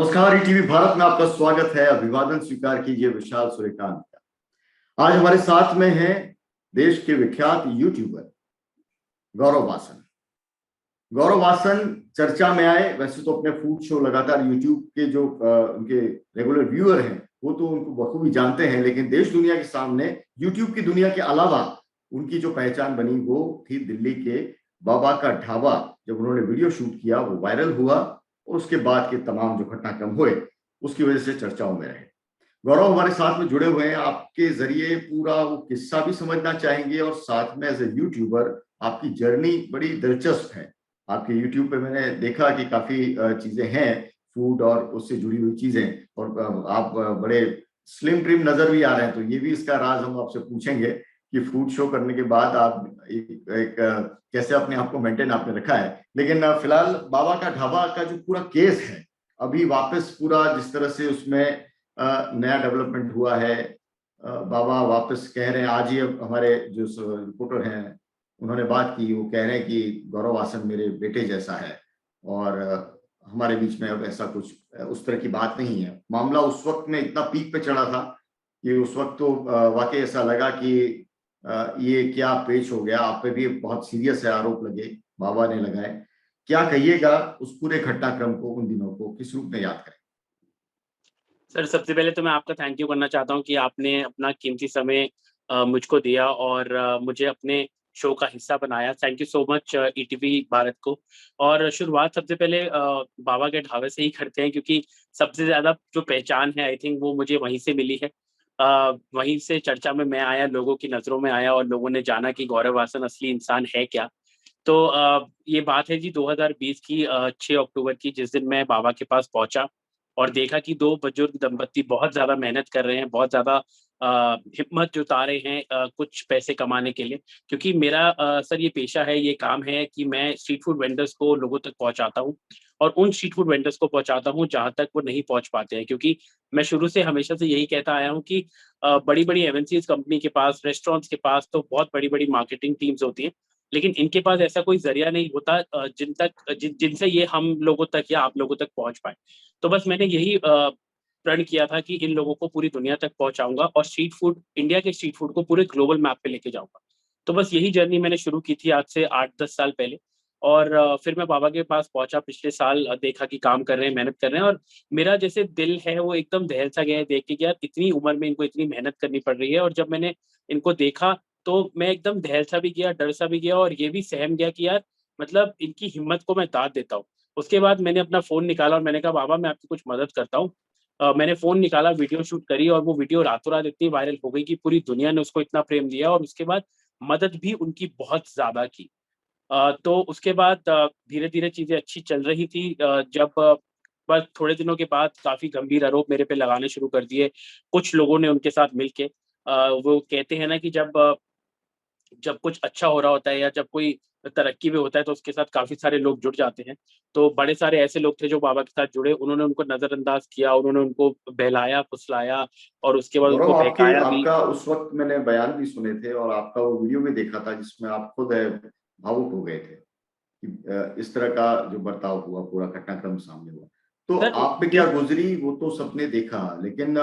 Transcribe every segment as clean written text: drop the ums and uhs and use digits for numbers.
नमस्कार, ईटीवी भारत में आपका स्वागत है। अभिवादन स्वीकार कीजिए विशाल सूर्यकांत का। आज हमारे साथ में हैं देश के विख्यात यूट्यूबर गौरव वासन। गौरव वासन चर्चा में आए। वैसे तो अपने फूड शो लगातार यूट्यूब के जो उनके रेगुलर व्यूअर हैं वो तो उनको बखूबी जानते हैं, लेकिन देश दुनिया के सामने यूट्यूब की दुनिया के अलावा उनकी जो पहचान बनी वो थी दिल्ली के बाबा का ढाबा। जब उन्होंने वीडियो शूट किया वो वायरल हुआ और उसके बाद के तमाम जो घटनाक्रम हुए उसकी वजह से चर्चाओं में रहे। गौरव हमारे साथ में जुड़े हुए हैं। आपके जरिए पूरा वो किस्सा भी समझना चाहेंगे और साथ में एज ए यूट्यूबर आपकी जर्नी बड़ी दिलचस्प है। आपके यूट्यूब पे मैंने देखा कि काफी चीजें हैं, फूड और उससे जुड़ी हुई चीजें, और आप बड़े स्लिम ट्रिम नजर भी आ रहे हैं। तो ये भी इसका राज हम आपसे पूछेंगे कि फूड शो करने के बाद आप एक कैसे अपने आप को मेंटेन आपने रखा है। लेकिन फिलहाल बाबा का ढाबा का जो पूरा केस है अभी वापस पूरा जिस तरह से उसमें नया डेवलपमेंट हुआ है, बाबा वापस कह रहे हैं। आज ही अब हमारे जो रिपोर्टर हैं उन्होंने बात की, वो कह रहे हैं कि गौरव वासन मेरे बेटे जैसा है और हमारे बीच में अब ऐसा कुछ उस तरह की बात नहीं है। मामला उस वक्त में इतना पीक पे चढ़ा था कि उस वक्त तो वाकई ऐसा लगा कि ये क्या पेश हो गया। आप पे भी बहुत सीरियस है आरोप लगे, बाबा ने लगाए। क्या कहिएगा उस पूरे घटनाक्रम को, उन दिनों को किस रूप में याद करें? सर, सबसे पहले तो मैं आपका थैंक यू करना चाहता हूँ कि आपने अपना कीमती समय मुझको दिया और मुझे अपने शो का हिस्सा बनाया। Thank you so much ETV Bharat को। और शुरुआत सबसे पहले बाबा के ढाबे से ही करते हैं, क्योंकि सबसे ज़्यादा जो पहचान है आई थिंक वो मुझे वहीं से मिली है। वहीं से चर्चा में मैं आया, लोगों की नज़रों में आया और लोगों ने जाना कि गौरव वासन असली इंसान है क्या। तो ये बात है जी 2020 की 6 अक्टूबर की, जिस दिन मैं बाबा के पास पहुँचा और देखा कि 2 बुजुर्ग दंपत्ति बहुत ज़्यादा मेहनत कर रहे हैं, बहुत ज़्यादा हिम्मत जुटा रहे हैं कुछ पैसे कमाने के लिए। क्योंकि मेरा सर ये पेशा है, ये काम है कि मैं स्ट्रीट फूड वेंडर्स को लोगों तक पहुँचाता हूँ और उन स्ट्रीट फूड वेंडर्स को पहुँचाता हूँ जहाँ तक वो नहीं पहुँच पाते हैं। क्योंकि मैं शुरू से हमेशा से यही कहता आया हूँ कि बड़ी-बड़ी एमएनसीज़ कंपनी के पास, रेस्टोरेंट्स के पास तो बहुत बड़ी-बड़ी मार्केटिंग टीम्स होती हैं, लेकिन इनके पास ऐसा कोई ज़रिया नहीं होता जिनसे ये हम लोगों तक या आप लोगों तक पहुँच पाएँ। तो बस मैंने यही प्रण किया था कि इन लोगों को पूरी दुनिया तक पहुँचाऊँगा और स्ट्रीट फूड, इंडिया के स्ट्रीट फूड को पूरे ग्लोबल मैप पे लेके जाऊँगा। तो बस यही जर्नी मैंने शुरू की थी आज से 8-10 साल पहले। और फिर मैं बाबा के पास पहुँचा पिछले साल, देखा कि काम कर रहे हैं, मेहनत कर रहे हैं और मेरा जैसे दिल है वो एकदम दहल सा गया है देख के कि यार इतनी उम्र में इनको इतनी मेहनत करनी पड़ रही है। और जब मैंने इनको देखा तो मैं एकदम दहल सा भी गया, डर सा भी गया और ये भी सहम गया कि यार मतलब इनकी हिम्मत को मैं दाद देता हूँ। उसके बाद मैंने अपना फ़ोन निकाला और मैंने कहा बाबा मैं आपकी कुछ मदद करता हूँ। मैंने फ़ोन निकाला, वीडियो शूट करी और वो वीडियो रातों-रात इतनी वायरल हो गई कि पूरी दुनिया ने उसको इतना प्रेम दिया और उसके बाद मदद भी उनकी बहुत ज़्यादा की। तो उसके बाद धीरे-धीरे चीज़ें अच्छी चल रही थी। जब बस थोड़े दिनों के बाद काफ़ी गंभीर आरोप मेरे पे लगाने शुरू कर दिए, कुछ लोगों ने उनके साथ मिल के। वो कहते हैं ना कि जब कुछ अच्छा हो रहा होता है या जब कोई तरक्की में होता है तो उसके साथ काफ़ी सारे लोग जुड़ जाते हैं। तो बड़े सारे ऐसे लोग थे जो बाबा के साथ जुड़े, उन्होंने उनको नज़रअंदाज किया, उन्होंने उनको बहलाया, फुसलाया और उसके बाद गौरव, उनको आपके बहकाया भी। आपका उस वक्त मैंने बयान भी सुने थे और आपका वो वीडियो भी देखा था जिसमें आप खुद भावुक हो गए थे कि इस तरह का जो बर्ताव हुआ, पूरा घटनाक्रम सामने हुआ। तो सर आप पे क्या गुजरी वो तो सबने देखा, लेकिन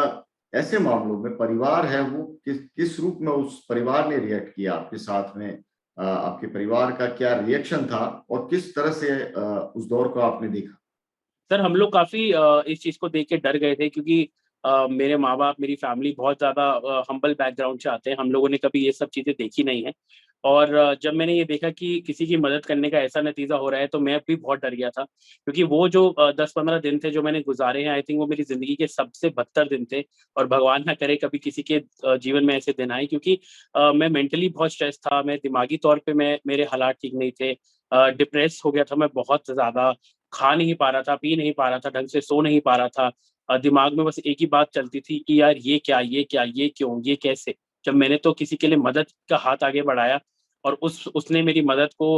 ऐसे मामलों में परिवार है वो किस किस रूप में उस परिवार ने रिएक्ट किया आपके साथ में? आपके परिवार का क्या रिएक्शन था और किस तरह से उस दौर को आपने देखा? सर, हम लोग काफ़ी इस चीज़ को देख के डर गए थे, क्योंकि मेरे माँ-बाप, मेरी फैमिली बहुत ज़्यादा हम्बल बैकग्राउंड से आते हैं। हम लोगों ने कभी ये सब चीज़ें देखी नहीं हैं। और जब मैंने ये देखा कि किसी की मदद करने का ऐसा नतीजा हो रहा है, तो मैं भी बहुत डर गया था। क्योंकि वो जो 10-15 दिन थे जो मैंने गुज़ारे हैं, आई थिंक वो मेरी ज़िंदगी के सबसे बदतर दिन थे और भगवान ना करे कभी किसी के जीवन में ऐसे दिन आएँ, क्योंकि मैं मेंटली बहुत स्ट्रेस था, मैं दिमागी तौर पे मेरे हालात ठीक नहीं थे। डिप्रेस हो गया था मैं बहुत ज़्यादा, खा नहीं पा रहा था, पी नहीं पा रहा था, ढंग से सो नहीं पा रहा था। दिमाग में बस एक ही बात चलती थी कि यार ये क्या, ये क्या, ये क्यों, ये कैसे? जब मैंने तो किसी के लिए मदद का हाथ आगे बढ़ाया और उसने मेरी मदद को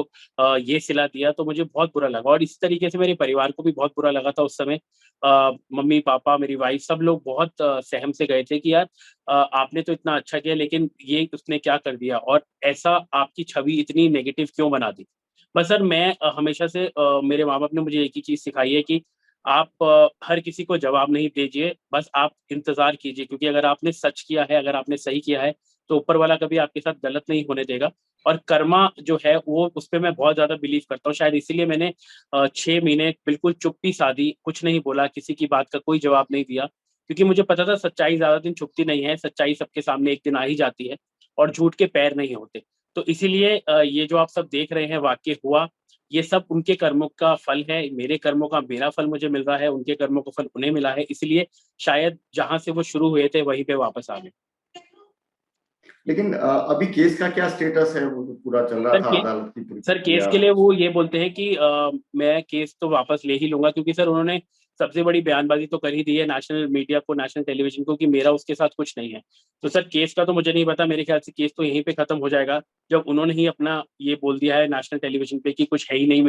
ये सिला दिया, तो मुझे बहुत बुरा लगा और इसी तरीके से मेरे परिवार को भी बहुत बुरा लगा था उस समय। मम्मी-पापा, मेरी वाइफ़ सब लोग बहुत सहम से गए थे कि यार आपने तो इतना अच्छा किया, लेकिन ये उसने क्या कर दिया और ऐसा आपकी छवि इतनी नेगेटिव क्यों बना दी? बस सर मैं हमेशा से मेरे माँ-बाप ने मुझे एक ही चीज़ सिखाई है कि आप हर किसी को जवाब नहीं दीजिए, बस आप इंतज़ार कीजिए, क्योंकि अगर आपने सच किया है, अगर आपने सही किया है, तो ऊपर वाला कभी आपके साथ गलत नहीं होने देगा। और कर्मा जो है वो उसपे मैं बहुत ज़्यादा बिलीव करता हूँ, शायद इसीलिए मैंने 6 महीने बिल्कुल चुप्पी साधी, कुछ नहीं बोला, किसी की बात का कोई जवाब नहीं दिया, क्योंकि मुझे पता था सच्चाई ज़्यादा दिन छुपती नहीं है, सच्चाई सबके सामने एक दिन आ ही जाती है और झूठ के पैर नहीं होते। तो इसीलिए ये जो आप सब देख रहे हैं वाक़ई हुआ, ये सब उनके कर्मों का फल है, मेरे कर्मों का मेरा फल मुझे मिल रहा है, उनके कर्मों का फल उन्हें मिला है, इसलिए शायद जहाँ से वो शुरू हुए थे वहीं पे वापस आ गए। लेकिन अभी केस का क्या स्टेटस है? वो तो पूरा चल रहा सर था, के अदालत की सर केस प्रक्रिया। के लिए वो ये बोलते हैं कि मैं केस तो वापस ले ही लूँगा, क्योंकि सर उन्होंने सबसे बड़ी बयानबाज़ी तो कर ही दी है नेशनल मीडिया को, नेशनल टेलीविज़न को, कि मेरा उसके साथ कुछ नहीं है। तो सर केस का तो मुझे नहीं पता, मेरे ख़्याल से केस तो यहीं पे ख़त्म हो जाएगा, जब उन्होंने ही अपना ये बोल दिया है नेशनल टेलीविज़न पे कि कुछ है ही नहीं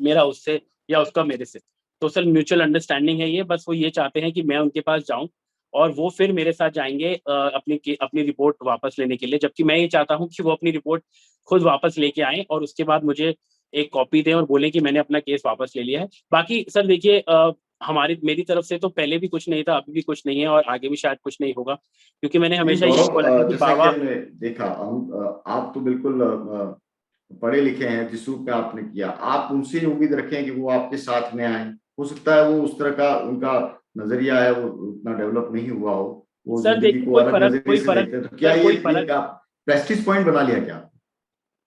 मेरा उससे या उसका मेरे से। तो सर म्यूचुअल अंडरस्टैंडिंग है ये, बस वो ये चाहते हैं कि मैं उनके पास जाऊँ और वो फिर मेरे साथ जाएँगे अपनी रिपोर्ट वापस लेने के लिए, जबकि मैं ये चाहता हूँ कि वो अपनी रिपोर्ट खुद वापस लेके आएँ और उसके बाद मुझे एक कॉपी दें और बोलें कि मैंने अपना केस वापस ले लिया है। बाकी सर देखिए हमारी मेरी तरफ से तो पहले भी कुछ नहीं था, अभी भी कुछ नहीं है और आगे भी शायद कुछ नहीं होगा, क्योंकि मैंने लेकिन हमेशा यही गौरव, बोला था कि जैसा कि बाबा। हमने देखा, आप तो बिल्कुल पढ़े लिखे हैं, जिस रूप में आपने किया, आप उनसे उम्मीद रखें कि वो आपके साथ में आए। हो सकता है वो उस तरह का उनका नजरिया है, वो उतना डेवलप नहीं हुआ हो, वो सर जिंदगी देखिए को अलग नजरिए से देखते हैं। तो क्या सर ये कोई फ़र्क एक आप प्रेस्टीज पॉइंट बना लिया क्या?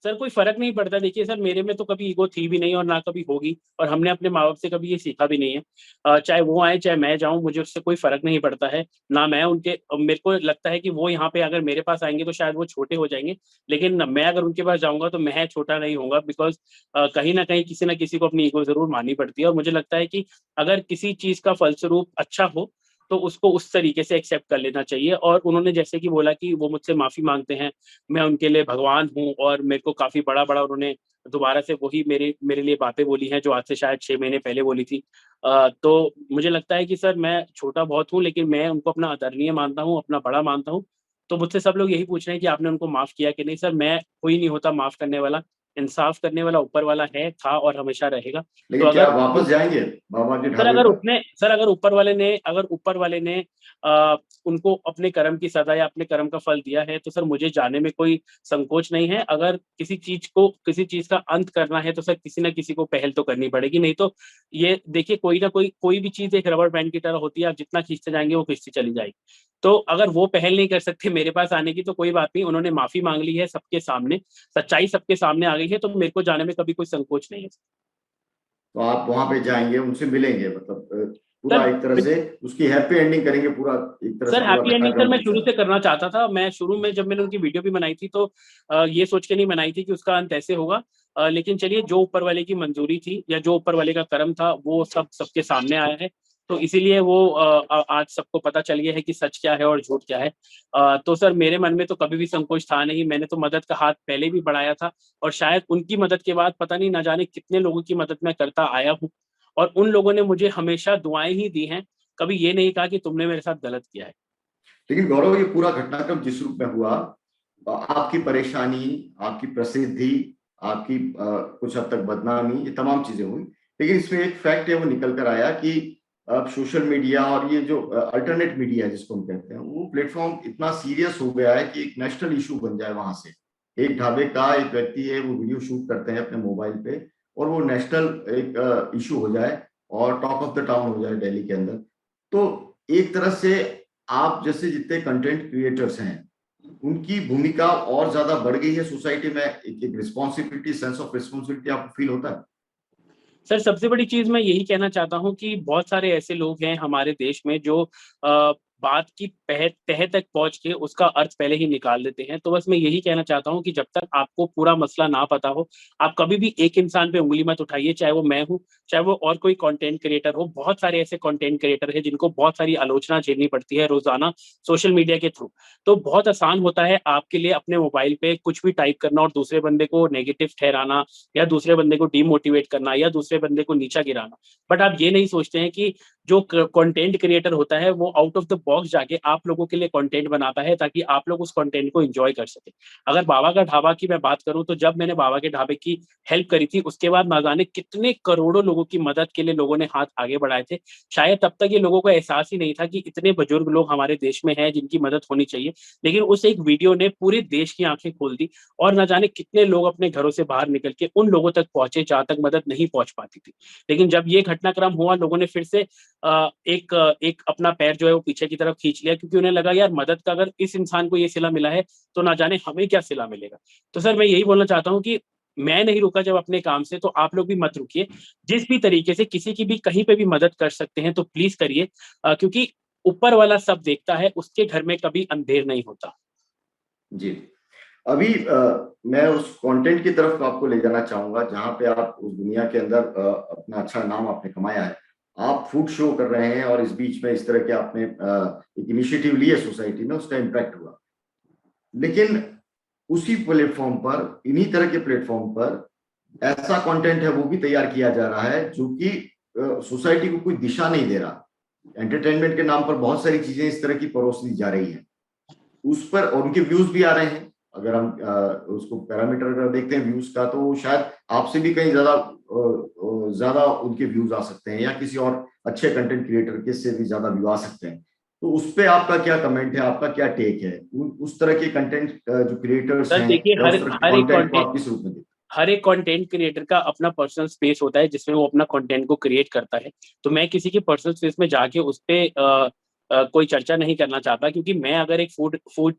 सर कोई फ़र्क नहीं पड़ता। देखिए सर मेरे में तो कभी ईगो थी भी नहीं और ना कभी होगी, और हमने अपने माँ-बाप से कभी ये सीखा भी नहीं है। चाहे वो आएँ, चाहे मैं जाऊँ, मुझे उससे कोई फ़र्क नहीं पड़ता है। ना मैं उनके मेरे को लगता है कि वो यहाँ पे अगर मेरे पास आएँगे तो शायद वो छोटे हो जाएँगे, लेकिन मैं अगर उनके पास जाऊँगा तो मैं छोटा नहीं होऊँगा, बिकॉज़ कहीं न कहीं किसी न किसी को अपनी ईगो ज़रूर माननी पड़ती है, और मुझे लगता है कि अगर किसी चीज़ का फलस्वरूप अच्छा हो, तो उसको उस तरीके से एक्सेप्ट कर लेना चाहिए। और उन्होंने जैसे कि बोला कि वो मुझसे माफ़ी माँगते हैं, मैं उनके लिए भगवान हूँ, और मेरे को काफ़ी बड़ा-बड़ा उन्होंने दोबारा से वही मेरे मेरे लिए बातें बोली हैं, जो आज से शायद 6 महीने पहले बोली थी। तो मुझे लगता है कि सर मैं छोटा बहुत हूँ, लेकिन मैं उनको अपना आदरणीय मानता हूँ, अपना बड़ा मानता हूँ। तो मुझसे सब लोग यही पूछ रहे हैं कि आपने उनको माफ़ किया कि नहीं? सर मैं कोई नहीं होता माफ़ करने वाला, इंसाफ़ करने वाला ऊपर वाला है, था और हमेशा रहेगा। तो लेकिन क्या अगर आप वापस जाएंगे बाबा के ढाबे पर? सर अगर ऊपर वाले ने उनको अपने कर्म की सज़ा या अपने कर्म का फल दिया है, तो सर मुझे जाने में कोई संकोच नहीं है। अगर किसी चीज़ का अंत करना है, तो सर किसी न किसी को पहल तो करनी पड़ेगी, नहीं तो ये देखिए कोई भी चीज़ एक रबर बैंड की तरह होती है, आप जितना खींचते जाएँगे वो खींचती चली जाएगी। तो अगर वो पहल नहीं कर सकते मेरे पास आने की, तो कोई बात नहीं, उन्होंने माफ़ी माँग ली है सबके सामने, सच्चाई सबके सामने आ गई है, तो मेरे को जाने में कभी कोई संकोच नहीं है। तो आप वहां पे जाएंगे, उनसे मिलेंगे, मतलब पूरा सर एक तरह से उसकी हैप्पी एंडिंग करेंगे, पूरा एक तरह से सर पूरा हैप्पी एंडिंग सर घटनाक्रम मैं जो शुरू चला। से करना चाहता था। मैं शुरू में जब मैंने उनकी वीडियो भी बनाई थी, तो ये सोच के नहीं बनाई थी कि उसका अंत ऐसे होगा। लेकिन चलिए जो ऊपर वाले की मंज़ूरी थी या जो ऊपर वाले का कर्म था, वो सबके सामने आया है। तो इसीलिए वो आज सबको पता चल गया है कि सच क्या है और झूठ क्या है। तो सर मेरे मन में तो कभी भी संकोच था नहीं, मैंने तो मदद का हाथ पहले भी बढ़ाया था, और शायद उनकी मदद के बाद पता नहीं ना जाने कितने लोगों की मदद मैं करता आया हूँ। और उन लोगों ने मुझे हमेशा दुआएँ ही दी हैं, कभी ये नहीं कहा कि तुमने मेरे साथ गलत किया है। लेकिन गौरव, ये पूरा घटनाक्रम जिस रूप में हुआ, आपकी परेशानी, आपकी प्रसिद्धि, आपकी कुछ हद तक बदनामी, ये तमाम चीजें हुई। लेकिन इसमें एक फैक्ट है, वो निकल कर आया कि अब सोशल मीडिया और ये जो अल्टरनेट मीडिया है जिसको हम कहते हैं, वो प्लेटफॉर्म इतना सीरियस हो गया है कि एक नेशनल इशू बन जाए। वहां से एक ढाबे का एक व्यक्ति है, वो वीडियो शूट करते हैं अपने मोबाइल पे, और वो नेशनल एक इशू हो जाए और टॉक ऑफ द टाउन हो जाए दिल्ली के अंदर। तो एक तरह से आप जैसे जितने कंटेंट क्रिएटर्स हैं, उनकी भूमिका और ज्यादा बढ़ गई है सोसाइटी में। एक रिस्पॉन्सिबिलिटी, सेंस ऑफ रिस्पॉन्सिबिलिटी आपको फील होता है? सर सबसे बड़ी चीज़ मैं यही कहना चाहता हूँ कि बहुत सारे ऐसे लोग हैं हमारे देश में जो बात की तह तक पहुँच के उसका अर्थ पहले ही निकाल देते हैं। तो बस मैं यही कहना चाहता हूँ कि जब तक आपको पूरा मसला ना पता हो, आप कभी भी एक इंसान पे उँगली मत उठाइए, चाहे वो मैं हूँ, चाहे वो और कोई कंटेंट क्रिएटर हो। बहुत सारे ऐसे कंटेंट क्रिएटर हैं जिनको बहुत सारी आलोचना झेलनी पड़ती है रोज़ाना सोशल मीडिया के थ्रू। तो बहुत आसान होता है आपके लिए अपने मोबाइल पे कुछ भी टाइप करना और दूसरे बंदे को नेगेटिव ठहराना, या दूसरे बंदे को डीमोटिवेट करना, या दूसरे बंदे को नीचा गिराना। बट आप ये नहीं सोचते हैं कि जो कंटेंट क्रिएटर होता है वो आउट ऑफ द बॉक्स जाके आप लोगों के लिए कंटेंट बनाता है ताकि आप लोग उस कंटेंट को एंजॉय कर सके। अगर बाबा का ढाबा की मैं बात करूं, तो जब मैंने बाबा के ढाबे की हेल्प करी थी, उसके बाद ना जाने कितने करोड़ों लोगों की मदद के लिए लोगों ने हाथ आगे बढ़ाए थे। शायद तब तक ये लोगों को एहसास ही नहीं था कि इतने बुजुर्ग लोग हमारे देश में हैं जिनकी मदद होनी चाहिए। लेकिन उस एक वीडियो ने पूरे देश की आंखें खोल दी और ना जाने कितने लोग अपने घरों से बाहर निकल के उन लोगों तक पहुंचे जहां तक मदद नहीं पहुंच पाती थी। लेकिन जब ये घटनाक्रम हुआ, लोगों ने फिर से एक अपना पैर जो है वो पीछे की तरफ खींच लिया, क्योंकि उन्हें लगा यार मदद का अगर इस इंसान को ये सिला मिला है तो ना जाने हमें क्या सिला मिलेगा। तो सर मैं यही बोलना चाहता हूँ कि मैं नहीं रुका जब अपने काम से, तो आप लोग भी मत रुकिए। जिस भी तरीके से किसी की भी कहीं पे भी मदद कर सकते हैं तो प्लीज करिए, क्योंकि ऊपर वाला सब देखता है, उसके घर में कभी अंधेर नहीं होता। जी। अभी मैं उस कंटेंट की तरफ आपको ले जाना चाहूंगा जहां पे आप उस दुनिया के अंदर अपना अच्छा नाम आपने कमाया है। आप फूड शो कर रहे हैं और इस बीच में इस तरह के आपने एक इनिशिएटिव लिया सोसाइटी में, उसका इम्पैक्ट हुआ। लेकिन उसी प्लेटफॉर्म पर, इन्हीं तरह के प्लेटफॉर्म पर ऐसा कंटेंट है वो भी तैयार किया जा रहा है जो कि सोसाइटी को कोई दिशा नहीं दे रहा। एंटरटेनमेंट के नाम पर बहुत सारी चीजें इस तरह की परोस दी जा रही हैं, उस पर और उनके व्यूज भी आ रहे हैं। अगर हम उसको पैरामीटर अगर देखते हैं व्यूज का, तो शायद आपसे भी कहीं ज्यादा उनके व्यूज आ सकते हैं, या किसी और अच्छे कंटेंट क्रिएटर के से भी ज्यादा व्यू आ सकते हैं। तो उस पे आपका क्या कमेंट है, आपका क्या टेक है? उस तरह के कंटेंट जो क्रिएटर्स सर हैं, देखिए, या हर उस तरह के हर एक कंटेंट को कंटेंट आप किस रूप में देखते हर एक कंटेंट क्रिएटर का अपना पर्सनल स्पेस होता है जिसमें वो अपना कंटेंट को क्रिएट करता है। तो मैं किसी के पर्सनल स्पेस में जाके उस पे कोई चर्चा नहीं करना चाहता, क्योंकि मैं अगर एक फूड फूड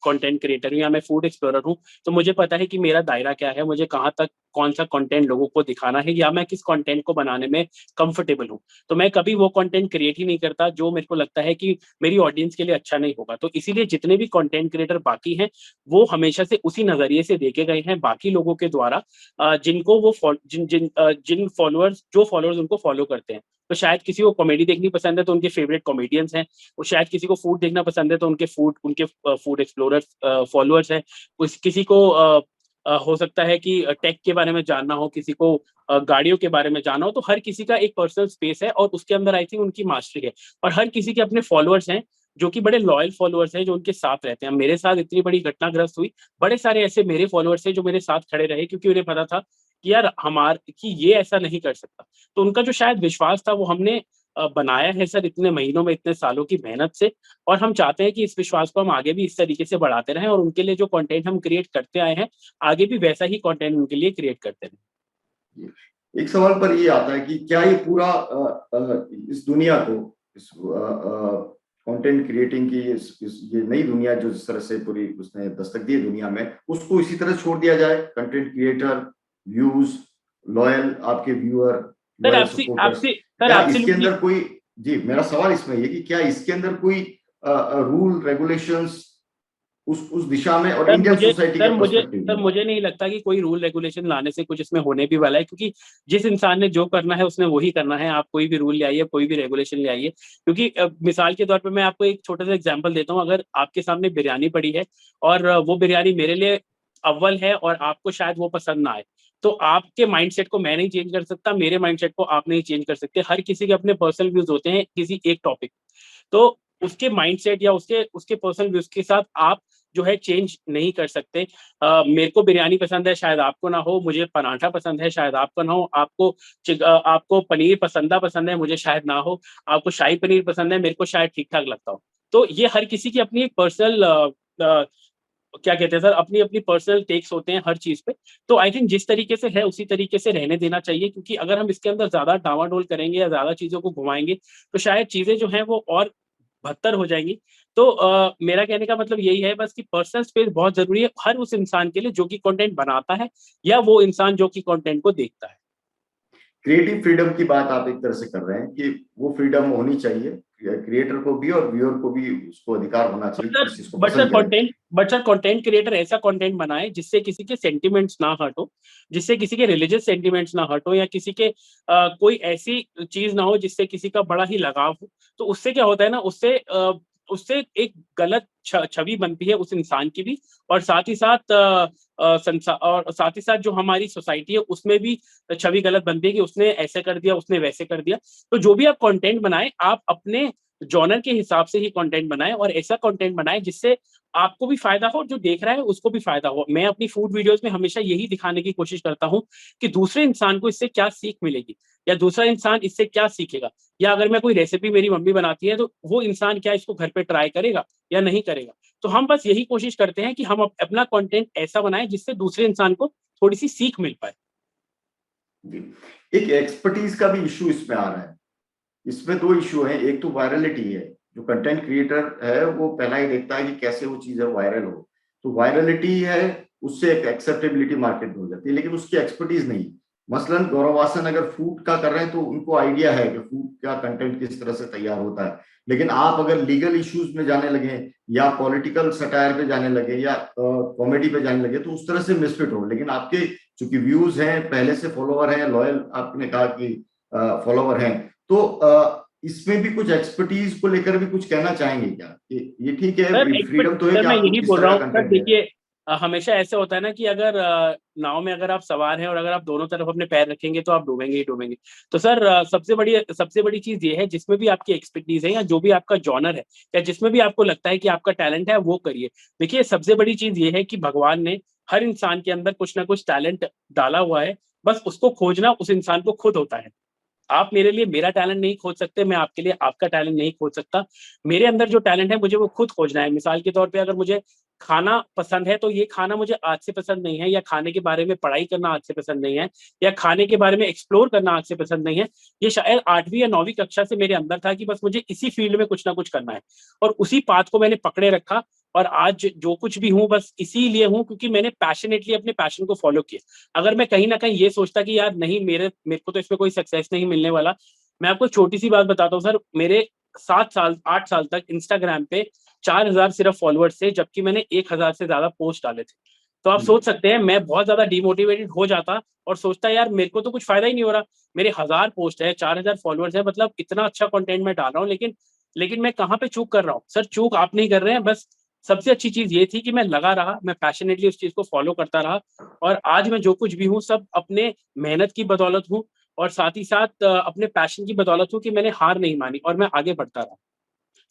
कंटेंट क्रिएटर हूँ या मैं फूड एक्सप्लोरर हूँ, तो मुझे पता है कि मेरा दायरा क्या है, मुझे कहाँ तक कौन सा कंटेंट लोगों को दिखाना है, या मैं किस कंटेंट को बनाने में कंफर्टेबल हूँ। तो मैं कभी वो कंटेंट क्रिएट ही नहीं करता जो मेरे को लगता है कि मेरी ऑडियंस के लिए अच्छा नहीं होगा। तो इसीलिए जितने भी कंटेंट क्रिएटर बाकी हैं, वो हमेशा से उसी नजरिए से देखे गए हैं बाकी लोगों के द्वारा, जिनको वो जिन फॉलोअर्स उनको फॉलो करते हैं। तो शायद किसी को कॉमेडी देखनी पसंद है तो उनके फेवरेट कॉमेडियंस हैं, और शायद किसी को फूड देखना पसंद है तो उनके फूड एक्सप्लोरर्स फॉलोअर्स हैं। किसी को हो सकता है कि टेक के बारे में जानना हो, किसी को गाड़ियों के बारे में जानना हो। तो हर किसी का एक पर्सनल स्पेस है और उसके अंदर आई थिंक उनकी मास्टरी है। और हर किसी के अपने फॉलोअर्स हैं जो कि बड़े लॉयल फॉलोअर्स हैं, जो उनके साथ रहते हैं। मेरे साथ इतनी बड़ी घटनाग्रस्त हुई, बड़े सारे ऐसे मेरे फॉलोअर्स हैं जो मेरे साथ खड़े रहे, क्योंकि उन्हें पता था कि यार कि ये ऐसा नहीं कर सकता। तो उनका जो शायद विश्वास था वो हमने बनाया है सर, इतने महीनों में, इतने सालों की मेहनत से। और हम चाहते हैं कि इस विश्वास को हम आगे भी इस तरीके से बढ़ाते रहें, और उनके लिए जो कंटेंट हम क्रिएट करते आए हैं, आगे भी वैसा ही कंटेंट उनके लिए क्रिएट करते रहें। एक सवाल पर ये आता है कि क्या ये पूरा इस दुनिया को, इस कंटेंट क्रिएटिंग की ये नई दुनिया जो जिस तरह से पूरी उसने दस्तक दी दुनिया में, उसको इसी तरह छोड़ दिया जाए? कंटेंट क्रिएटर, व्यूज, लॉयल आपके व्यूअर, सर लॉयल आपसे सपोर्टर्स, आपसे सर क्या इसके एब्सोल्युटली। अंदर कोई, जी मेरा सवाल इसमें ये कि क्या इसके अंदर कोई रूल रेगुलेशंस उस दिशा में, और सर इंडियन मुझे सोसाइटी के सर मुझे पर्सपेक्टिव सर में? मुझे नहीं लगता कि कोई रूल रेगुलेशन लाने से कुछ इसमें होने भी वाला है, क्योंकि जिस इंसान ने जो करना है उसने वही करना है। आप कोई भी रूल ले आइए, कोई भी रेगुलेशन ले आइए, क्योंकि मिसाल के तौर पे मैं आपको एक छोटा सा एग्जांपल देता हूँ। अगर आपके सामने बिरयानी पड़ी है और वो बिरयानी मेरे लिए अव्वल है और आपको शायद वो पसंद ना आए, तो आपके माइंडसेट को मैं नहीं चेंज कर सकता, मेरे माइंडसेट को आप नहीं चेंज कर सकते। हर किसी के अपने पर्सनल व्यूज होते हैं किसी एक टॉपिक। तो उसके माइंडसेट या उसके उसके पर्सनल व्यूज के साथ आप जो है चेंज नहीं कर सकते। मेरे को बिरयानी पसंद है, शायद आपको ना हो। मुझे पराठा पसंद है, शायद आपको ना हो। आपको पनीर पसंद है, मुझे शायद ना हो। आपको शाही पनीर पसंद है, मेरे को शायद ठीक ठाक लगता हो। तो ये हर किसी की अपनी एक पर्सनल क्या कहते हैं सर, अपनी अपनी पर्सनल टेक्स होते हैं हर चीज पे। तो आई थिंक जिस तरीके से है उसी तरीके से रहने देना चाहिए, क्योंकि अगर हम इसके अंदर ज्यादा डावाडोल करेंगे या ज्यादा चीजों को घुमाएंगे, तो शायद चीजें जो हैं वो और बदतर हो जाएंगी। तो मेरा कहने का मतलब यही है बस कि पर्सनल स्पेस बहुत जरूरी है हर उस इंसान के लिए जो कि कंटेंट बनाता है, या वो इंसान जो कि कंटेंट को देखता है। क्रिएटिव फ्रीडम की बात आप एक तरह से कर रहे हैं कि वो फ्रीडम होनी चाहिए क्रिएटर को भी, और व्यूअर को भी उसको अधिकार होना बट चाहिए कि सर किस चीज को बट सर पसंद करें। Content but sir content creator ऐसा कंटेंट बनाए जिससे किसी के सेंटिमेंट्स ना हर्ट हो, जिससे किसी के रिलीजियस सेंटिमेंट्स ना हर्ट हो, या किसी के कोई ऐसी चीज ना हो जिससे किसी का बड़ा ही लगाव हो। तो उससे क्या होता है ना, उससे एक गलत छवि बनती है उस इंसान की भी, और साथ ही साथ जो हमारी सोसाइटी है उसमें भी छवि गलत बनती है कि उसने ऐसे कर दिया, उसने वैसे कर दिया। तो जो भी आप कंटेंट बनाए, आप अपने जॉनर के हिसाब से ही कंटेंट बनाएं और ऐसा कंटेंट बनाएं जिससे आपको भी फायदा हो और जो देख रहा है उसको भी फायदा हो। मैं अपनी फूड वीडियोस में हमेशा यही दिखाने की कोशिश करता हूँ कि दूसरे इंसान को इससे क्या सीख मिलेगी या दूसरा इंसान इससे क्या सीखेगा, या अगर मैं कोई रेसिपी मेरी मम्मी बनाती है तो वो इंसान क्या इसको घर पे ट्राई करेगा या नहीं करेगा। तो हम बस यही कोशिश करते हैं कि हम अपना कंटेंट ऐसा बनाएं जिससे दूसरे इंसान को थोड़ी सी सीख मिल पाए। जी। एक एक्सपर्टीज का भी इशू इसमें आ रहा है। इसमें दो इशू है, एक तो वायरलिटी है। जो कंटेंट क्रिएटर है वो पहला ही देखता है कि कैसे वो चीज है वायरल हो, तो वायरलिटी है, उससे एक एक्सेप्टेबिलिटी मार्केट में हो जाती है, लेकिन उसकी एक्सपर्टीज नहीं। मसलन गौरव वासन अगर फूड का कर रहे हैं तो उनको आइडिया है कि फूड का कंटेंट किस तरह से तैयार होता है, लेकिन आप अगर लीगल इश्यूज में जाने लगे या पॉलिटिकल सटायर पे जाने लगे या कॉमेडी पे जाने लगे तो उस तरह से मिसफिट हो। लेकिन आपके चूंकि व्यूज हैं, पहले से फॉलोवर हैं, लॉयल आपने कहा कि फॉलोवर हैं, तो इसमें भी कुछ एक्सपर्टीज को लेकर भी कुछ कहना चाहेंगे क्या? ये ठीक सर है, फ्रीडम तो है सर कि मैं आपको यही किस बोल रहा तरह हूँ का सर, कंटेंट है। देखिए हमेशा ऐसे होता है ना कि अगर नाव में अगर आप सवार हैं और अगर आप दोनों तरफ अपने पैर रखेंगे तो आप डूबेंगे ही डूबेंगे। तो सर सबसे बड़ी चीज ये है, जिसमें भी आपकी एक्सपर्टीज है या जो भी आपका जॉनर है या जिसमें भी आपको लगता है कि आपका टैलेंट है वो करिए। देखिए सबसे बड़ी चीज ये है कि भगवान ने हर इंसान के अंदर कुछ ना कुछ टैलेंट डाला हुआ है, बस उसको खोजना उस इंसान को खुद होता है। आप मेरे लिए मेरा टैलेंट नहीं खोज सकते, मैं आपके लिए आपका टैलेंट नहीं खोज सकता। मेरे अंदर जो टैलेंट है मुझे वो खुद खोजना है। मिसाल के तौर पे अगर मुझे खाना पसंद है तो ये खाना मुझे आज से पसंद नहीं है, या खाने के बारे में पढ़ाई करना आज से पसंद नहीं है, या खाने के बारे में एक्सप्लोर करना आज से पसंद नहीं है। ये शायद 8वीं या 9वीं कक्षा से मेरे अंदर था कि बस मुझे इसी फील्ड में कुछ ना कुछ करना है, और उसी पाथ को मैंने पकड़े रखा। और आज जो कुछ भी हूँ बस इसीलिए हूँ क्योंकि मैंने पैशनेटली अपने पैशन को फॉलो किया। अगर मैं कहीं ना कहीं ये सोचता कि यार नहीं, मेरे मेरे को तो इसमें कोई सक्सेस नहीं मिलने वाला। मैं आपको छोटी सी बात बताता हूँ सर, मेरे 7 साल 8 साल तक इंस्टाग्राम पे 4,000 सिर्फ फॉलोअर्स थे, जबकि मैंने 1,000 से ज्यादा पोस्ट डाले थे। तो आप सोच सकते हैं मैं बहुत ज्यादा डिमोटिवेटेड हो जाता और सोचता यार मेरे को तो कुछ फायदा ही नहीं हो रहा। मेरे 1,000 पोस्ट है, 4,000 फॉलोअर्स है, मतलब इतना अच्छा कंटेंट मैं डाल रहा हूँ, लेकिन मैं कहाँ पे चूक कर रहा हूँ? सर चूक आप नहीं कर रहे हैं, बस सबसे अच्छी चीज ये थी कि मैं लगा रहा, मैं पैशनेटली उस चीज को फॉलो करता रहा, और आज मैं जो कुछ भी हूँ सब अपने मेहनत की बदौलत हूँ, और साथ ही साथ अपने पैशन की बदौलत हूँ कि मैंने हार नहीं मानी और मैं आगे बढ़ता रहा।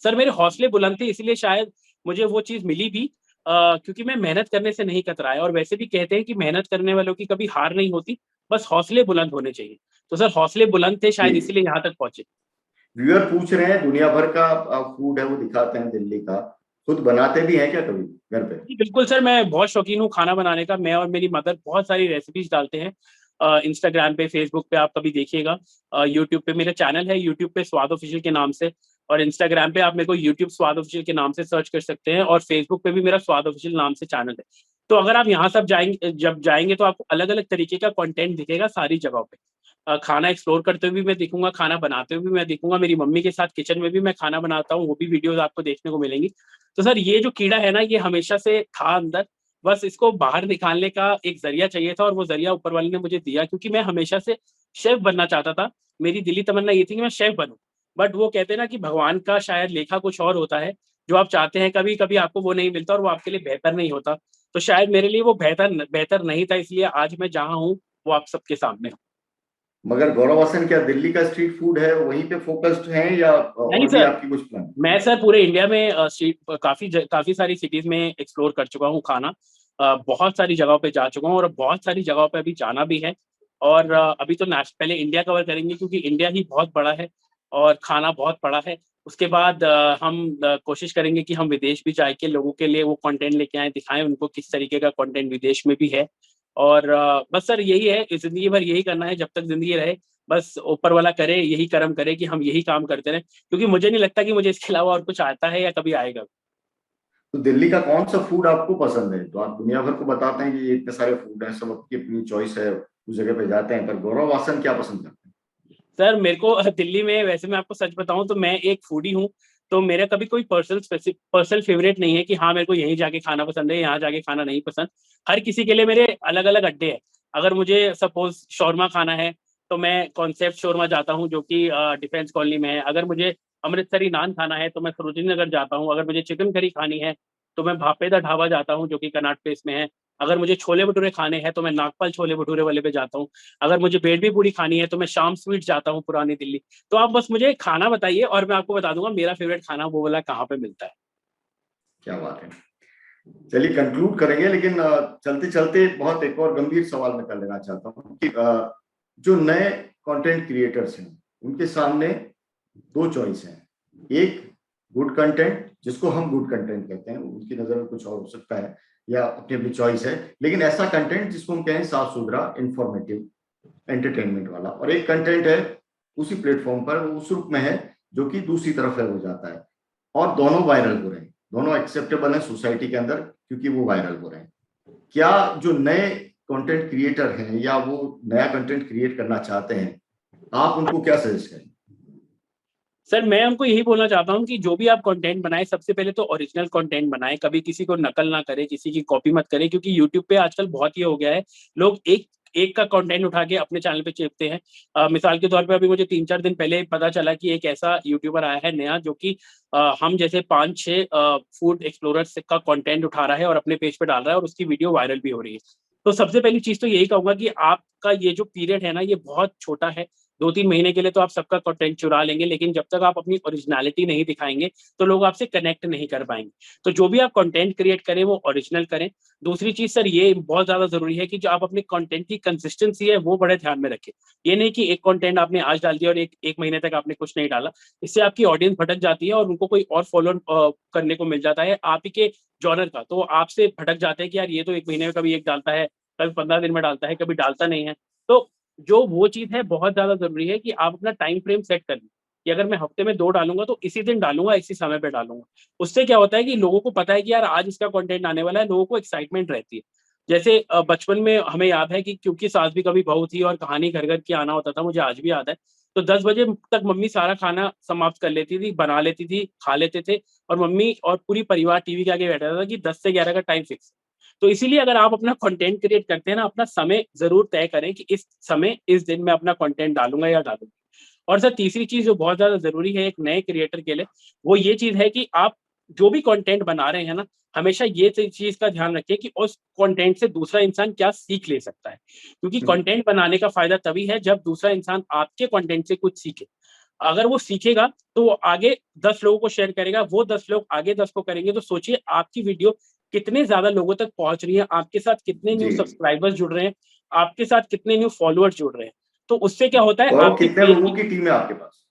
सर मेरे हौसले बुलंद थे, इसलिए शायद मुझे वो चीज़ मिली भी, क्योंकि मैं मेहनत करने से नहीं कतराया, और वैसे भी कहते हैं कि मेहनत करने वालों की कभी हार नहीं होती, बस हौसले बुलंद होने चाहिए। तो सर हौसले बुलंद थे, शायद जी, इसीलिए यहाँ तक पहुँचे। व्यूअर पूछ रहे हैं दुनिया भर का फूड है वो दिखाते हैं दिल्ली का, खुद बनाते भी हैं क्या कभी घर पे? जी, बिल्कुल सर, मैं बहुत शौकीन हूँ खाना बनाने का। मैं और मेरी मदर बहुत सारी रेसिपीज़ डालते हैं इंस्टाग्राम पे, फ़ेसबुक पे आप कभी देखिएगा। यूट्यूब पे मेरा चैनल है, यूट्यूब पे स्वाद ऑफ़िशियल के नाम से, और इंस्टाग्राम पे आप मेरे को यूट्यूब स्वाद ऑफ़िशियल के नाम से सर्च कर सकते हैं, और फ़ेसबुक पे भी मेरा स्वाद ऑफ़िशियल नाम से चैनल है। तो अगर आप यहाँ सब जब जाएँगे तो आपको अलग-अलग तरीके का कंटेंट दिखेगा सारी जगहों पे। खाना एक्सप्लोर करते हुए भी मैं दिखूँगा, खाना बनाते हुए भी मैं दिखूँगा, मेरी मम्मी के साथ किचन में भी मैं खाना बनाता हूँ, वो भी वीडियोज़ आपको देखने को मिलेंगी। तो सर ये जो कीड़ा है ना, ये हमेशा से था अंदर, बस इसको बाहर निकालने का एक ज़रिया चाहिए था, और वो ज़रिया ऊपर वाले ने मुझे दिया, क्योंकि मैं हमेशा से शेफ़ बनना चाहता था। मेरी दिली तमन्ना ये थी कि मैं शेफ़ बनूँ। बट वो कहते हैं ना कि भगवान का शायद लेखा कुछ और होता है, जो आप चाहते हैं कभी-कभी आपको वो नहीं मिलता और वो आपके लिए बेहतर नहीं होता। तो शायद मेरे लिए वो बेहतर नहीं था, इसलिए आज मैं जहाँ हूँ, वो आप सबके सामने हूँ। मगर गौरव हसन क्या दिल्ली का स्ट्रीट फूड है वहीं पे फोकस्ड है या नहीं और भी सर, आपकी कुछ प्लान? मैं सर पूरे इंडिया में काफ़ी सारी सिटीज़ में एक्सप्लोर कर चुका हूँ खाना। बहुत सारी जगहों पे जा चुका हूँ और बहुत सारी जगहों पे अभी जाना भी है। और अभी तो पहले इंडिया कवर करेंगे, क्योंकि इंडिया ही बहुत बड़ा है और खाना बहुत बड़ा है। उसके बाद हम कोशिश करेंगे कि हम विदेश भी जाके लोगों के लिए वो कंटेंट लेके आएँ, दिखाएँ उनको किस तरीके का कंटेंट विदेश में भी है। और बस सर यही है, ज़िंदगी भर यही करना है जब तक ज़िंदगी रहे। बस ऊपर वाला करे, यही कर्म करे कि हम यही काम करते रहें। क्योंकि मुझे नहीं लगता कि मुझे इसके अलावा और कुछ आता है या कभी आएगा। तो दिल्ली का कौन सा फूड आपको पसंद है? तो आप दुनिया भर को बताते हैं कि ये इतने सारे फूड हैं, सबकी अपनी चॉइस है, उस जगह पे जाते हैं, पर गौरव वासन क्या पसंद करते हैं? सर मेरे को दिल्ली में, वैसे मैं आपको सच बताऊँ तो मैं एक फूडी हूँ, तो मेरा कभी कोई पर्सनल फ़ेवरेट नहीं है कि हाँ, मेरे को यहीं जाके खाना पसंद है, यहाँ जाके खाना नहीं पसंद। हर किसी के लिए मेरे अलग-अलग अड्डे हैं। अगर मुझे सपोज़ शौरमा खाना है, तो मैं कॉन्सेप्ट शौरमा जाता हूँ जो कि डिफेंस कॉलोनी में है। अगर मुझे अमृतसरी नान खाना है, तो मैं सरोजिनी नगर जाता हूँ। अगर मुझे चिकन करी खानी है, तो मैं भापेदा ढाबा जाता हूँ जो कि कनॉट प्लेस में है। अगर मुझे छोले भटूरे खाने हैं तो मैं नागपाल छोले भटूरे वाले पे जाता हूँ। अगर मुझे बेडमी पूरी खानी है तो मैं शाम स्वीट जाता हूँ पुरानी दिल्ली। तो आप बस मुझे खाना बताइए और मैं आपको बता दूंगा मेरा फेवरेट खाना वो वाला कहाँ पे मिलता है। क्या बात है। चलिए कंक्लूड करेंगे, लेकिन चलते चलते बहुत एक और गंभीर सवाल मैं कर लेना चाहता हूँ कि जो नए कंटेंट क्रिएटर्स हैं उनके सामने दो चॉइस हैं। एक गुड कंटेंट, जिसको हम गुड कंटेंट कहते हैं, उनकी नजर में कुछ और हो सकता है या अपनी अपनी चॉइस है, लेकिन ऐसा कंटेंट जिसको हम कहें साफ सुथरा, इंफॉर्मेटिव, एंटरटेनमेंट वाला। और एक कंटेंट है उसी प्लेटफॉर्म पर उस रूप में है जो कि दूसरी तरफ है हो जाता है, और दोनों वायरल हो रहे हैं, दोनों एक्सेप्टेबल हैं सोसाइटी के अंदर क्योंकि वो वायरल हो रहे हैं। क्या जो नए कंटेंट क्रिएटर हैं या वो नया कंटेंट क्रिएट करना चाहते हैं, आप उनको क्या सजेस्ट करें? सर मैं उनको यही बोलना चाहता हूँ कि जो भी आप कंटेंट बनाए सबसे पहले तो ओरिजिनल कंटेंट बनाए, कभी किसी को नकल ना करे, किसी की कॉपी मत करे, क्योंकि यूट्यूब पे आजकल बहुत ये हो गया है, लोग एक एक का कंटेंट उठा के अपने चैनल पे चेपते हैं। मिसाल के तौर पे अभी मुझे 3-4 दिन पहले पता चला कि एक ऐसा यूट्यूबर आया है नया जो कि हम जैसे 5-6 फूड एक्सप्लोरर्स का कंटेंट उठा रहा है और अपने पेज पे डाल रहा है और उसकी वीडियो वायरल भी हो रही है। तो सबसे पहली चीज तो यही कहूंगा कि आपका ये जो पीरियड है ना ये बहुत छोटा है। 2-3 महीने के लिए तो आप सबका कंटेंट चुरा लेंगे, लेकिन जब तक आप अपनी ओरिजिनलिटी नहीं दिखाएंगे तो लोग आपसे कनेक्ट नहीं कर पाएंगे। तो जो भी आप कंटेंट क्रिएट करें वो ओरिजिनल करें। दूसरी चीज सर ये बहुत ज्यादा जरूरी है कि जो आप अपने कंटेंट की कंसिस्टेंसी है वो बड़े ध्यान में रखें। ये नहीं कि एक कंटेंट आपने आज डाल दिया और एक महीने तक आपने कुछ नहीं डाला, इससे आपकी ऑडियंस भटक जाती है और उनको कोई और फॉलो करने को मिल जाता है आप ही के जॉनर का, तो आपसे भटक जाते हैं कि यार ये तो एक महीने में कभी एक डालता है, कभी 15 दिन में डालता है, कभी डालता नहीं है। तो जो वो चीज़ है बहुत ज़्यादा ज़रूरी है कि आप अपना टाइम फ्रेम सेट कर लें, कि अगर मैं हफ्ते में 2 डालूँगा तो इसी दिन डालूँगा, इसी समय पे डालूँगा। उससे क्या होता है कि लोगों को पता है कि यार आज इसका कंटेंट आने वाला है, लोगों को एक्साइटमेंट रहती है। जैसे बचपन में हमें याद है कि क्योंकि सास भी कभी बहू थी और कहानी घर-घर की आना होता था, मुझे आज भी याद है। तो 10 बजे तक मम्मी सारा खाना समाप्त कर लेती थी, बना लेती थी, खा लेते थे और मम्मी और पूरी परिवार टीवी के आगे बैठा था कि 10 से 11 का टाइम फिक्स। तो इसीलिए अगर आप अपना कंटेंट क्रिएट करते हैं ना, अपना समय ज़रूर तय करें कि इस समय, इस दिन मैं अपना कंटेंट डालूँगा या डालूँगी। और सर तीसरी चीज़ जो बहुत ज़्यादा ज़रूरी है एक नए क्रिएटर के लिए, वो ये चीज़ है कि आप जो भी कंटेंट बना रहे हैं ना, हमेशा ये चीज़ का ध्यान रखिए कि उस कंटेंट से दूसरा इंसान क्या सीख ले सकता है। क्योंकि कंटेंट बनाने का फ़ायदा तभी है जब दूसरा इंसान आपके कंटेंट से कुछ सीखे। अगर वो सीखेगा तो वो आगे 10 लोगों को शेयर करेगा, वो 10 लोग आगे 10 को करेंगे, तो सोचिए आपकी वीडियो कितने ज़्यादा लोगों तक पहुँच रही है, आपके साथ कितने न्यू जी। सब्सक्राइबर्स जुड़ रहे हैं, आपके साथ कितने न्यू फॉलोअर्स जुड़ रहे हैं। तो उससे क्या होता है और आपके कितने पेज लोगों की। की टीम है आपके पास?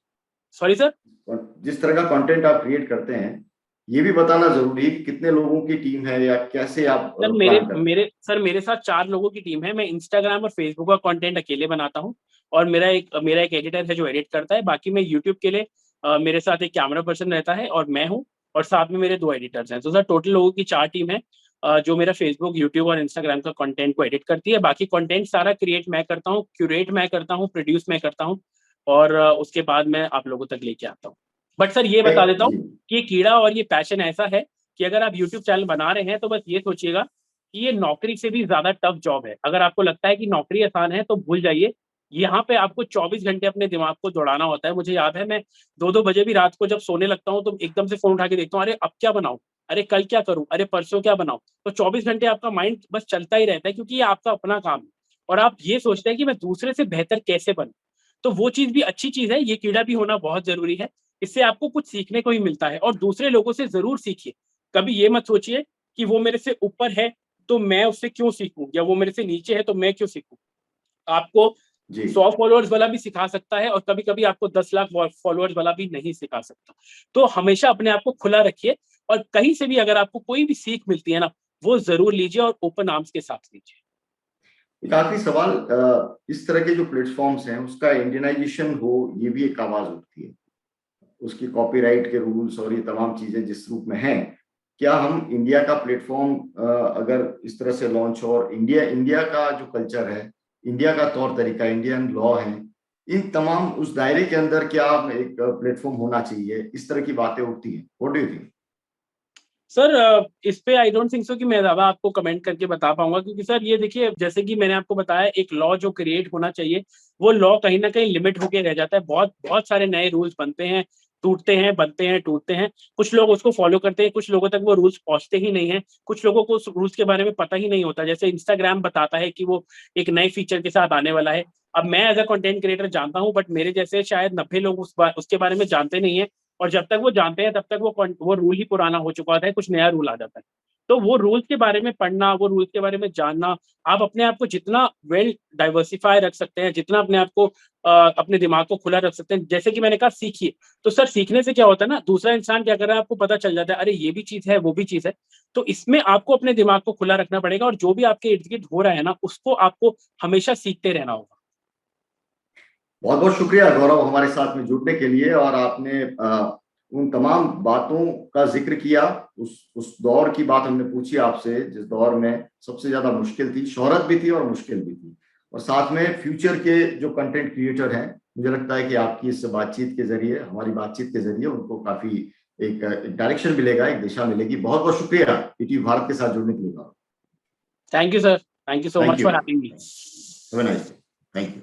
Sorry sir? और जिस तरह का कंटेंट आप क्रिएट करते हैं, ये भी बताना जरूरी है कि कितने लोगों की टीम है या कैसे आप सर मेरे प्लान करते हैं। मेरे सर मेरे साथ 4 लोगों की टीम है। मैं इंस्टाग्राम और फेसबुक का कंटेंट अकेले बनाता हूँ और मेरा एक एडिटर है जो एडिट करता है। बाकी मैं यूट्यूब के लिए मेरे साथ एक कैमरा पर्सन रहता है और मैं हूँ और साथ में मेरे 2 एडिटर्स हैं। तो सर टोटल लोगों की 4 टीम है जो मेरा फेसबुक, यूट्यूब और इंस्टाग्राम का कंटेंट को एडिट करती है। बाकी कंटेंट सारा क्रिएट मैं करता हूँ, क्यूरेट मैं करता हूँ, प्रोड्यूस मैं करता हूँ और उसके बाद मैं आप लोगों तक लेके आता हूँ। बट सर ये बता देता हूँ जी। कि ये कीड़ा और ये पैशन ऐसा है कि अगर आप यूट्यूब चैनल बना रहे हैं तो बस ये सोचिएगा कि ये नौकरी से भी ज़्यादा टफ जॉब है। अगर आपको लगता है कि नौकरी आसान है तो भूल जाइए। यहाँ पे आपको 24 घंटे अपने दिमाग को दौड़ाना होता है। मुझे याद है मैं 2-2 बजे भी रात को जब सोने लगता हूँ तो एकदम से फ़ोन उठा के देखता हूँ, अरे अब क्या बनाऊँ? अरे कल क्या करूँ? अरे परसों क्या बनाऊँ? तो 24 घंटे आपका माइंड बस चलता ही रहता है क्योंकि ये आपका अपना काम है और आप ये सोचते हैं कि मैं दूसरे से बेहतर कैसे बनूँ? तो वो चीज़ भी अच्छी चीज़ है, ये कीड़ा भी होना बहुत ज़रूरी है। इससे आपको कुछ सीखने को भी मिलता है और दूसरे लोगों से ज़रूर सीखिए। कभी ये मत सोचिए कि वो मेरे से ऊपर है तो मैं उससे क्यों सीखूँ या वो मेरे से नीचे है तो मैं क्यों सीखूँ? आपको जी। 100 फॉलोअर्स वाला भी सिखा सकता है और कभी-कभी आपको 10 लाख फॉलोअर्स वाला भी नहीं सिखा सकता। तो हमेशा अपने आप को खुला रखिए और कहीं से भी अगर आपको कोई भी सीख मिलती है ना, वो ज़रूर लीजिए और ओपन आर्म्स के साथ लीजिए। एक आखिरी सवाल, इस तरह के जो प्लेटफॉर्म्स हैं उसका इंडियनाइजेशन हो, ये भी एक आवाज उठती है। उसकी कॉपीराइट के रूल्स और ये तमाम चीजें जिस रूप में हैं, क्या हम इंडिया का प्लेटफॉर्म अगर इस तरह से लॉन्च हो और इंडिया इंडिया का जो कल्चर है, इंडिया का तौर तरीका, इंडियन लॉ है, इन तमाम उस दायरे के अंदर क्या एक प्लेटफॉर्म होना चाहिए, इस तरह की बातें उठती हैं। What do you think? Sir इस पे आई डोंट थिंक सो कि मैं ज़्यादा आपको कमेंट करके बता पाऊँगा क्योंकि सर ये देखिए जैसे कि मैंने आपको बताया एक लॉ जो क्रिएट होना चाहिए, वो लॉ कहीं न कहीं लिमिट होके रह जाता है। बहुत बहुत सारे नए रूल्स बनते हैं, टूटते हैं, बनते हैं, टूटते हैं। कुछ लोग उसको फॉलो करते हैं, कुछ लोगों तक वो रूल्स पहुँचते ही नहीं हैं, कुछ लोगों को उस रूल्स के बारे में पता ही नहीं होता। जैसे इंस्टाग्राम बताता है कि वो एक नए फीचर के साथ आने वाला है। अब मैं एज़ अ कंटेंट क्रिएटर जानता हूँ, बट मेरे जैसे शायद 90 लोग उसके बारे में जानते नहीं हैं, और जब तक वो जानते हैं तब तक वो रूल ही पुराना हो चुका होता है, कुछ नया रूल आ जाता है। तो वो रूल्स के बारे में पढ़ना, वो रूल्स के बारे में जानना, आप अपने आप को जितना वेल डाइवर्सिफ़ाई रख सकते हैं, जितना अपने आप को अपने दिमाग को खुला रख सकते हैं। जैसे कि मैंने कहा, सीखिए। तो सर, सीखने से क्या होता है ना, दूसरा इंसान क्या कर रहा है आपको पता चल जाता है, अरे ये भी चीज़ है, वो भी चीज़ है। तो इसमें आपको अपने दिमाग को खुला रखना पड़ेगा, और जो भी आपके इर्द-गिर्द हो रहा है ना, उसको आपको हमेशा सीखते रहना होगा। बहुत बहुत शुक्रिया गौरव हमारे साथ में जुड़ने के लिए, और आपने उन तमाम बातों का जिक्र किया। उस दौर की बात हमने पूछी आपसे जिस दौर में सबसे ज्यादा मुश्किल थी, शोहरत भी थी और मुश्किल भी थी, और साथ में फ्यूचर के जो कंटेंट क्रिएटर हैं, मुझे लगता है कि आपकी इस बातचीत के जरिए, हमारी बातचीत के जरिए उनको काफी एक डायरेक्शन मिलेगा, एक दिशा मिलेगी। बहुत बहुत शुक्रिया ईटीवी भारत के साथ जुड़ने के लिए Gaurav. Thank you sir. Thank you so thank much you. For having me. Have a nice day. Thank you.